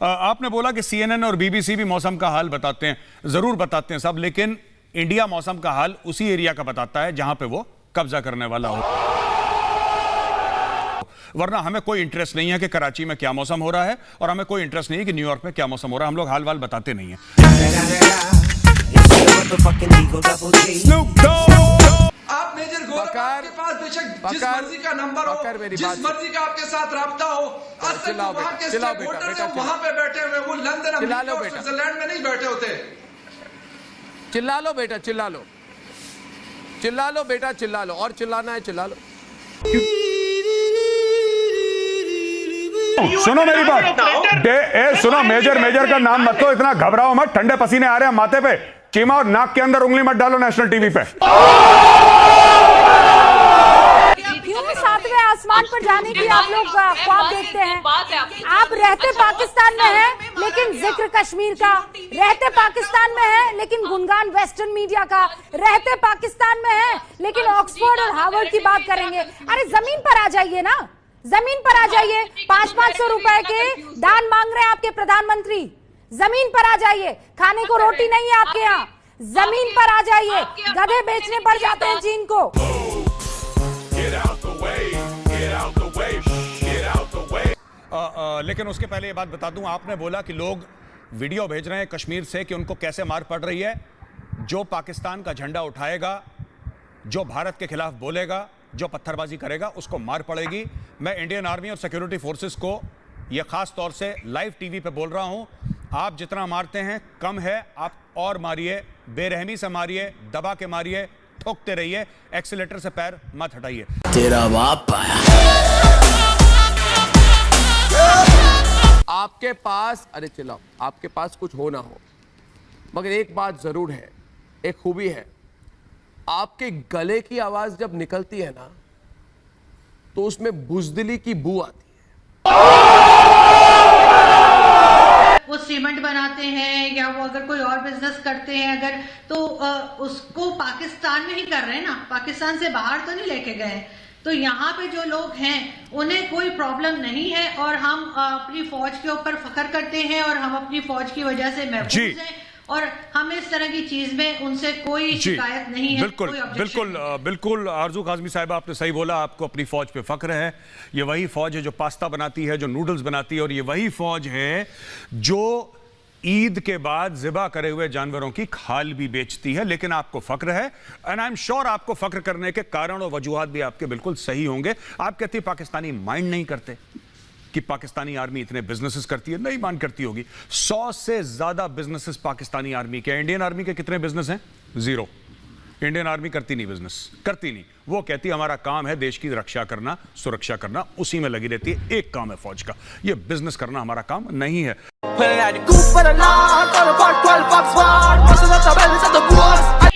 आपने बोला कि CNN और BBC भी मौसम का हाल बताते हैं, जरूर बताते हैं सब, लेकिन इंडिया मौसम का हाल उसी एरिया का बताता है जहां पे वो कब्जा करने वाला हो। वरना हमें कोई इंटरेस्ट नहीं है कि कराची में क्या मौसम हो रहा है, और हमें कोई इंटरेस्ट नहीं है कि न्यूयॉर्क में क्या मौसम हो रहा है। हम लोग हाल वाल बताते नहीं है। आप मेजर गौरव के पास बेशक जिस मर्जी का नंबर हो, जिस मर्जी का आपके साथ राब्ता हो, असल वहां के स्टेक होल्डर जो वहां पे बैठे हुए, वो लंदन अमेरिका और स्विट्जरलैंड में नहीं बैठे होते। चिल्ला लो बेटा, चिल्ला लो, चिल्ला लो बेटा, चिल्ला लो, और चिल्लाना है चिल्ला लो। सुनो मेरी बात, सुनो, मेजर का नाम मत लो, इतना घबराओ मत, ठंडे पसीने आ रहे हैं माथे पे, चीमा और नाक के अंदर उंगली मत डालो नेशनल टीवी पे। क्यों सातवें आसमान पर जाने की आप लोग ख्वाब देखते हैं? आप रहते पाकिस्तान में हैं, लेकिन जिक्र कश्मीर का, रहते पाकिस्तान में हैं, लेकिन गुणगान वेस्टर्न मीडिया का, रहते पाकिस्तान में हैं, लेकिन ऑक्सफोर्ड और हार्वर्ड की बात करेंगे। अरे जमीन पर आ जाइए ना, जमीन पर आ जाइए। 500-500 रुपए के दान मांग रहे हैं आपके प्रधानमंत्री, जमीन पर आ जाइए। खाने को रोटी नहीं है आपके यहाँ, जमीन पर आ जाइए। गधे बेचने पड़ जाते हैं चीन को। लेकिन उसके पहले ये बात बता दूं, आपने बोला कि लोग वीडियो भेज रहे हैं कश्मीर से कि उनको कैसे मार पड़ रही है। जो पाकिस्तान का झंडा उठाएगा, जो भारत के खिलाफ बोलेगा, जो पत्थरबाजी करेगा, उसको मार पड़ेगी। मैं इंडियन आर्मी और सिक्योरिटी फोर्सेस को यह खास तौर से लाइव टीवी पे बोल रहा हूं, आप जितना मारते हैं कम है, आप और मारिए, बेरहमी से मारिए, दबा के मारिए, ठोकते रहिए, एक्सीलेटर से पैर मत हटाइए। तेरा बाप आया। आपके पास, अरे चिल्लाओ, आपके पास कुछ हो ना हो, मगर एक बात जरूर है, एक खूबी है, आपके गले की आवाज जब निकलती है ना, तो उसमें बुजदिली की बू आती है। वो सीमेंट बनाते हैं या वो अगर कोई और बिजनेस करते हैं अगर, तो उसको पाकिस्तान में ही कर रहे हैं ना, पाकिस्तान से बाहर तो नहीं लेके गए। तो यहाँ पे जो लोग हैं उन्हें कोई प्रॉब्लम नहीं है, और हम अपनी फौज के ऊपर फख्र करते हैं, और हम अपनी फौज की वजह से महफूज हैं, और हमें इस तरह की चीज में उनसे कोई शिकायत नहीं है। बिल्कुल बिल्कुल बिल्कुल आरजू काज़मी साहिबा, आपने सही बोला, आपको अपनी फौज पे फख्र है। ये वही फौज है जो पास्ता बनाती है, जो नूडल्स बनाती है, और ये वही फौज है जो ईद के बाद ज़िबा करे हुए जानवरों की खाल भी बेचती है। लेकिन आपको फख्र है, एंड आई एम श्योर आपको फख्र करने के कारण और वजूहात भी आपके बिल्कुल सही होंगे। आप कहती है पाकिस्तानी माइंड नहीं करते कि पाकिस्तानी आर्मी इतने बिजनेसेस करती है, नहीं मान करती होगी। 100 से ज्यादा बिजनेसेस पाकिस्तानी आर्मी के। इंडियन आर्मी के कितने बिजनेस हैं? 0। इंडियन आर्मी करती नहीं, बिजनेस करती नहीं। वो कहती है हमारा काम है देश की रक्षा करना, सुरक्षा करना, उसी में लगी रहती है। एक काम है फौज का, ये बिजनेस करना हमारा काम नहीं है।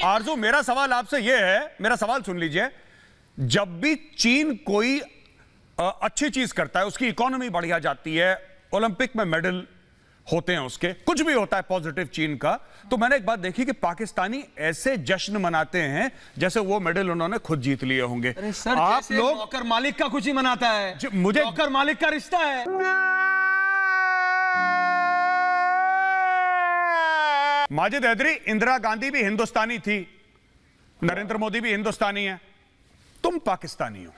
आरजू, मेरा सवाल आपसे ये है, मेरा सवाल सुन लीजिए, जब भी चीन कोई अच्छी चीज करता है, उसकी इकोनॉमी बढ़िया जाती है, ओलंपिक में मेडल होते हैं, उसके कुछ भी होता है पॉजिटिव चीन का, तो मैंने एक बात देखी कि पाकिस्तानी ऐसे जश्न मनाते हैं जैसे वो मेडल उन्होंने खुद जीत लिए होंगे। अरे सर, आप लोग नौकर मालिक का खुशी मनाता है, मुझे नौकर मालिक का रिश्ता है। माजिद हैदरी, इंदिरा गांधी भी हिंदुस्तानी थी, नरेंद्र मोदी भी हिंदुस्तानी है, तुम पाकिस्तानी हो।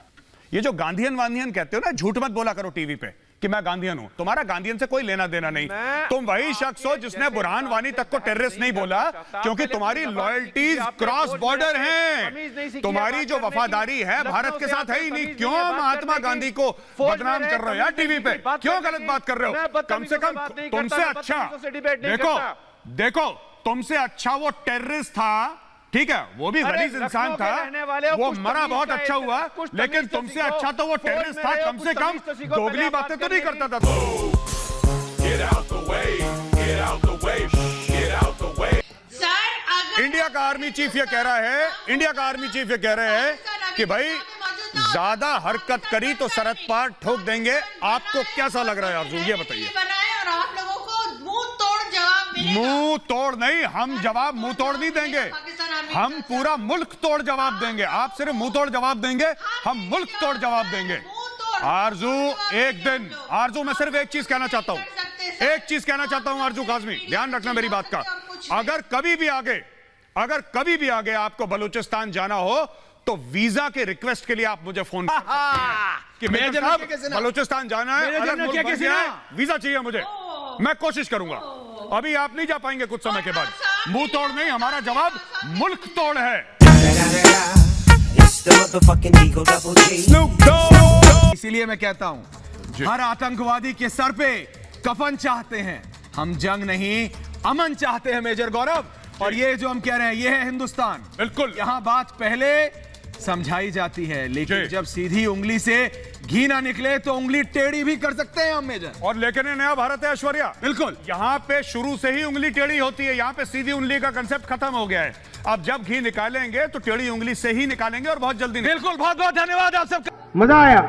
ये जो गांधीयन वांधियन कहते हो ना, झूठ मत बोला करो टीवी पे कि मैं गांधीयन हूं। तुम्हारा गांधीयन से कोई लेना देना नहीं। तुम वही शख्स हो जिसने बुरहान वानी तक को टेररिस्ट नहीं बोला, क्योंकि तुम्हारी लॉयल्टीज क्रॉस बॉर्डर हैं। तुम्हारी जो वफादारी है भारत के साथ है ही नहीं। क्यों महात्मा गांधी को बदनाम कर रहे हो यार टीवी पे? क्यों गलत बात कर रहे हो? कम से कम तुमसे अच्छा, देखो तुमसे अच्छा वो टेररिस्ट था, ठीक है, वो भी गलीज इंसान था, वो मरा बहुत अच्छा हुआ, लेकिन तुमसे अच्छा तो वो टेररिस्ट था। कम से कम दोगली बातें तो नहीं करता था। इंडिया का आर्मी चीफ ये कह रहा है, इंडिया का आर्मी चीफ ये कह रहे हैं कि भाई ज्यादा हरकत करी तो सरहद पार ठोक देंगे। आपको कैसा लग रहा है आरजू, ये बताइए। मुंह तोड़ नहीं, हम जवाब मुंह तोड़ नहीं देंगे, हम पूरा मुल्क तोड़ जवाब देंगे। आप सिर्फ मुंह तोड़ जवाब देंगे, हम मुल्क तोड़ जवाब देंगे। आरजू एक दिन, आरजू मैं सिर्फ एक चीज कहना चाहता हूं, एक चीज कहना चाहता हूं अर्जू काजमी, ध्यान रखना मेरी बात का। अगर कभी भी आगे आपको बलूचिस्तान जाना हो तो वीजा के रिक्वेस्ट के लिए आप मुझे फोन कि मेजर साहब बलूचिस्तान जाना है, अलग मुल्क बन गया है, वीजा चाहिए मुझे, मैं कोशिश करूंगा। अभी आप नहीं जा पाएंगे कुछ समय के बाद। मुंह तोड़ नहीं, हमारा जवाब मुल्क तोड़ है। इसीलिए मैं कहता हूं हर आतंकवादी के सर पे कफन चाहते हैं, हम जंग नहीं अमन चाहते हैं मेजर गौरव। और ये जो हम कह रहे हैं ये है हिंदुस्तान। बिल्कुल, यहां बात पहले समझाई जाती है, लेकिन जब सीधी उंगली से घी ना निकले तो उंगली टेढ़ी भी कर सकते हैं हम मेजर। और लेकिन ये नया भारत है ऐश्वर्या, बिल्कुल यहां पे शुरू से ही उंगली टेढ़ी होती है, यहां पे सीधी उंगली का कंसेप्ट खत्म हो गया है। अब जब घी निकालेंगे तो टेढ़ी उंगली से ही निकालेंगे और बहुत जल्दी। बिल्कुल, बहुत बहुत धन्यवाद आप सबका, मजा आया।